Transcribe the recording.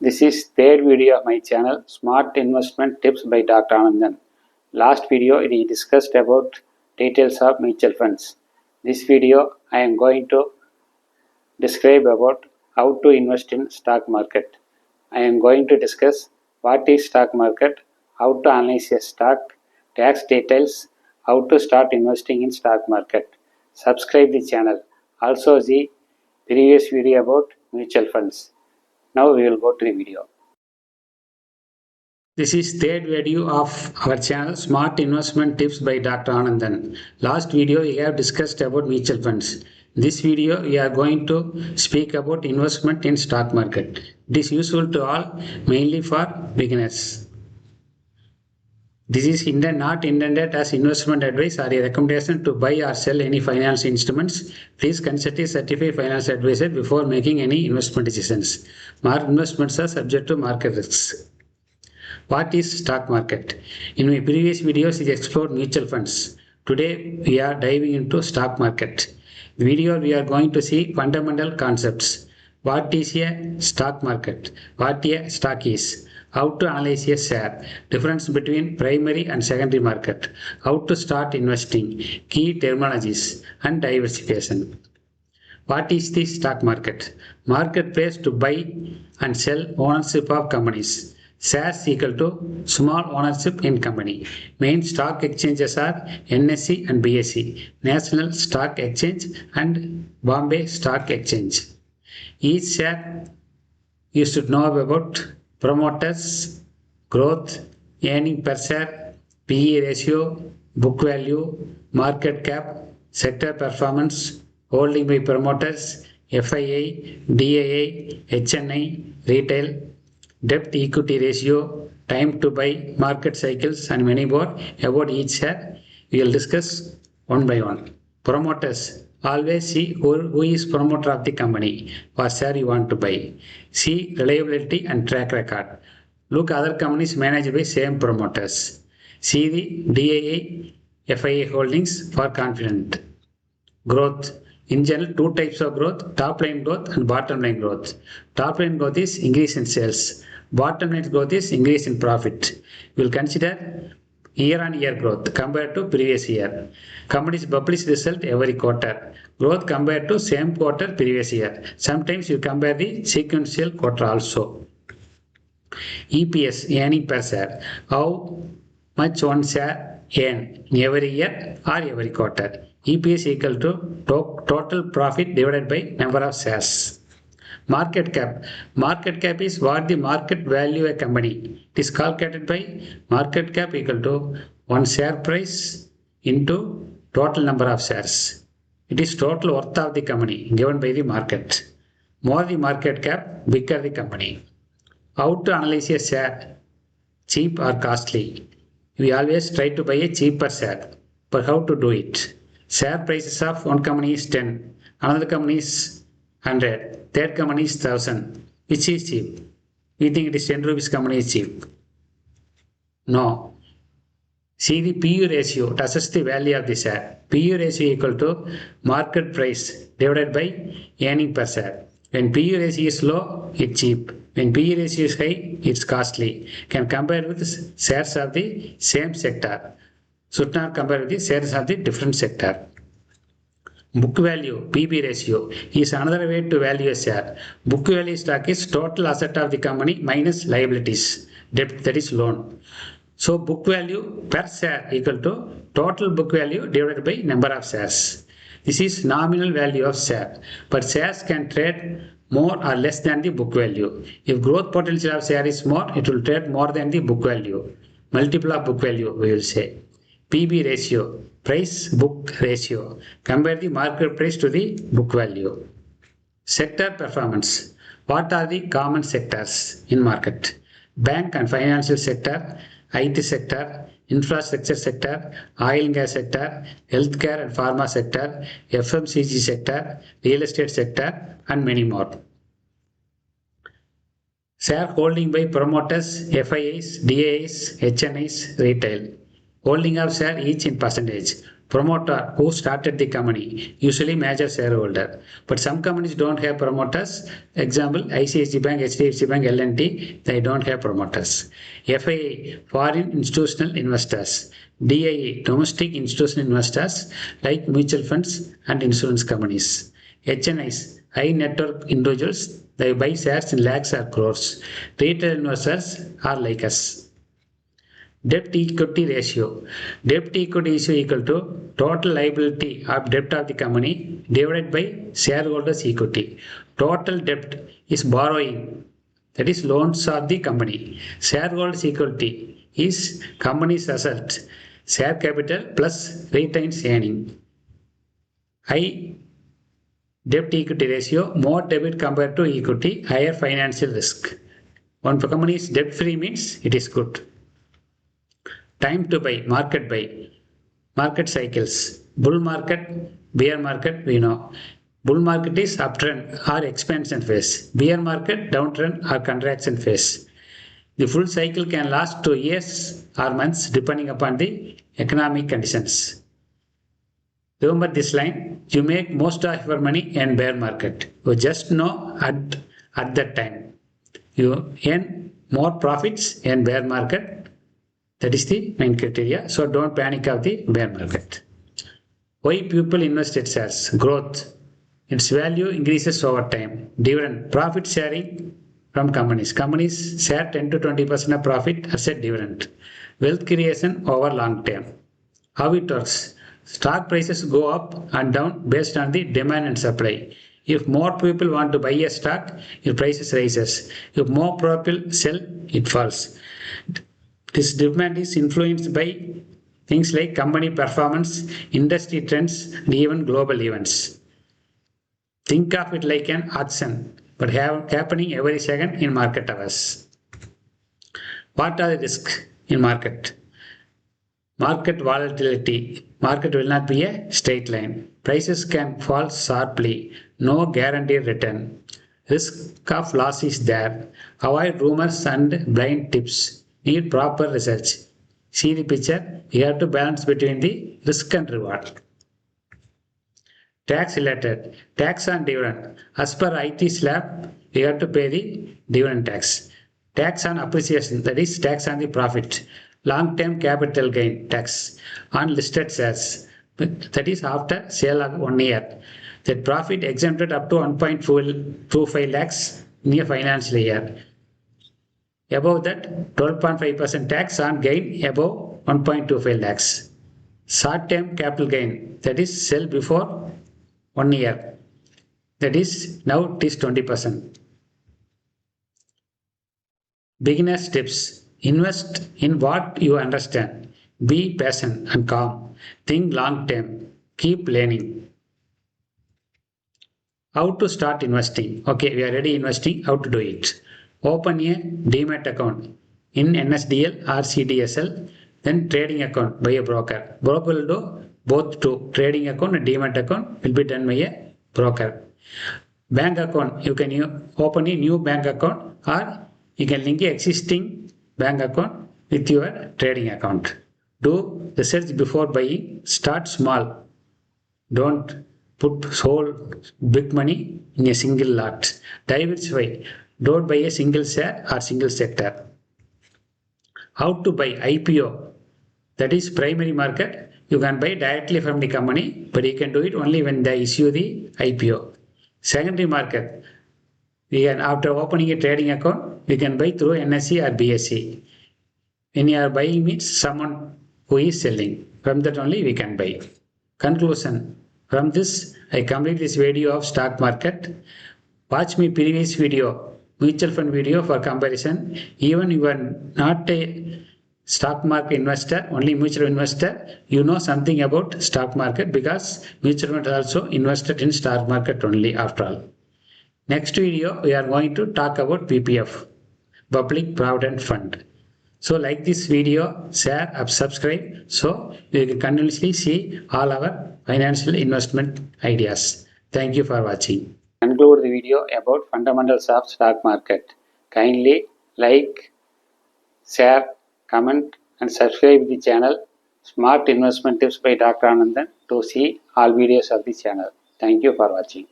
This is third video of my channel Smart Investment Tips by Dr. Anandan. Last video we discussed about details of mutual funds. This video I am going to describe about how to invest in stock market. I am going to discuss what is stock market, how to analyze a stock, tax details, how to start investing in stock market. Subscribe the channel. Also the previous video about mutual funds. Now we will go to the video. This is third video of our channel Smart Investment Tips by Dr. Anandan. Last video we have discussed about mutual funds. This video we are going to speak about investment in stock market. It is useful to all, mainly for beginners. This is not intended as investment advice or a recommendation to buy or sell any financial instruments. Please consult a certified financial advisor before making any investment decisions. Investments are subject to market risks. What is stock market? In my previous videos, we explored mutual funds. Today, we are diving into stock market. In the video, we are going to see fundamental concepts. What is a stock market? What a stock is? How to analyze a share? Difference between primary and secondary market. How to start investing? Key terminologies and diversification. What is the stock market? Marketplace to buy and sell ownership of companies. Shares equal to small ownership in company. Main stock exchanges are NSE and BSE, National Stock Exchange and Bombay Stock Exchange. Each share you should know about promoters, growth, earning per share, PE ratio, book value, market cap, sector performance, holding by promoters, FII, DII, HNI, retail, debt equity ratio, time to buy, market cycles and many more about each share. We will discuss one by one. Promoters. Always see who is promoter of the company, what share you want to buy. See reliability and track record. Look other companies managed by same promoters. See the DII, FIA holdings for confident. Growth. In general, two types of growth, top line growth and bottom line growth. Top line growth is increase in sales. Bottom line growth is increase in profit. We will consider year-on-year growth compared to previous year. Companies publish result every quarter. Growth compared to same quarter previous year. Sometimes you compare the sequential quarter also. EPS, earning per share. How much one share earn every year or every quarter. EPS equal to total profit divided by number of shares. Market cap. Market cap is what the market value a company. It is calculated by market cap equal to one share price into total number of shares. It is total worth of the company given by the market. More the market cap, bigger the company. How to analyze a share? Cheap or costly? We always try to buy a cheaper share. But how to do it? Share prices of one company is 10, another company is 100, third company is 1000. Which is cheap? We think it is 10 rupees company is cheap. No. See the PU ratio to assess the value of the share. PU ratio equal to market price divided by earning per share. When PU ratio is low, it's cheap. When PU ratio is high, it's costly. Can compare with shares of the same sector. Should not compare with the shares of the different sector. Book value, PB ratio, is another way to value a share. Book value stock is total asset of the company minus liabilities, debt, that is loan. So book value per share equal to total book value divided by number of shares. This is nominal value of share, but shares can trade more or less than the book value. If growth potential of share is more, it will trade more than the book value. Multiple of book value, we will say. PB ratio, price book ratio. Compare the market price to the book value. Sector performance. What are the common sectors in market? Bank and financial sector, IT sector, infrastructure sector, oil and gas sector, healthcare and pharma sector, FMCG sector, real estate sector, and many more. Share holding by promoters, FIIs, DIIs, HNIs, retail. Holding of share each in percentage. promoter who started the company, usually major shareholder. But some companies don't have promoters. Example, ICICI Bank, HDFC Bank, L&T, they don't have promoters. FII, foreign institutional investors. DIE, domestic institutional investors like mutual funds and insurance companies. HNIs, high net worth individuals, they buy shares in lakhs or crores. Retail investors are like us. Debt equity ratio. Debt equity ratio equal to total liability of debt of the company divided by shareholders' equity. Total debt is borrowing, that is loans of the company. Shareholders' equity is company's asset, share capital plus retained earning. High debt equity ratio, more debit compared to equity, higher financial risk. One company is debt free means it is good. Time to buy, market cycles, bull market, bear market, we know. Bull market is uptrend or expansion phase. Bear market, downtrend or contraction phase. The full cycle can last 2 years or months depending upon the economic conditions. Remember this line, you make most of your money in bear market. You just know at that time. You earn more profits in bear market. That is the main criteria. So don't panic of the bear market. Why people invest in shares? Growth. Its value increases over time. Dividend. Profit sharing from companies. Companies share 10 to 20% of profit as a dividend. Wealth creation over long term. How it works? Stock prices go up and down based on the demand and supply. If more people want to buy a stock, your prices rises. If more people sell, it falls. This demand is influenced by things like company performance, industry trends, and even global events. Think of it like an auction, but happening every second in market hours. What are the risks in market? Market volatility. Market will not be a straight line. Prices can fall sharply. No guaranteed return. Risk of loss is there. Avoid rumors and blind tips. Need proper research. See the picture. You have to balance between the risk and reward. Tax related. Tax on dividend. As per IT slab, you have to pay the dividend tax. Tax on appreciation. That is tax on the profit. Long-term capital gain tax on listed shares. That is after sale of 1 year. That profit exempted up to 1.25 lakhs in a financial year. Above that, 12.5% tax on gain above 1.25 lakhs. Short-term capital gain, that is sell before 1 year. That is now it is 20%. Beginner tips. Invest in what you understand. Be patient and calm. Think long term. Keep learning. How to start investing? Okay, we are already investing. How to do it? Open a demat account in NSDL or CDSL. Then trading account by a broker. Broker will do both two. Trading account and demat account will be done by a broker. Bank account. You can open a new bank account or you can link an existing bank account with your trading account. Do research before buying. Start small. Don't put whole big money in a single lot. Diversify. Don't buy a single share or single sector. How to buy IPO? That is primary market. You can buy directly from the company, but you can do it only when they issue the IPO. Secondary market. After opening a trading account, we can buy through NSE or BSE. When you are buying means someone who is selling. From that only we can buy. Conclusion. From this, I complete this video of stock market. Watch my previous video, mutual fund video for comparison. Even you are not a stock market investor, only mutual investor, you know something about stock market because mutual fund also invested in stock market only after all. Next video, we are going to talk about PPF, Public Provident Fund. So like this video, share and subscribe so you can continuously see all our financial investment ideas. Thank you for watching. Conclude the video about fundamentals of stock market. Kindly like, share, comment and subscribe the channel Smart Investment Tips by Dr. Anandan to see all videos of the channel. Thank you for watching.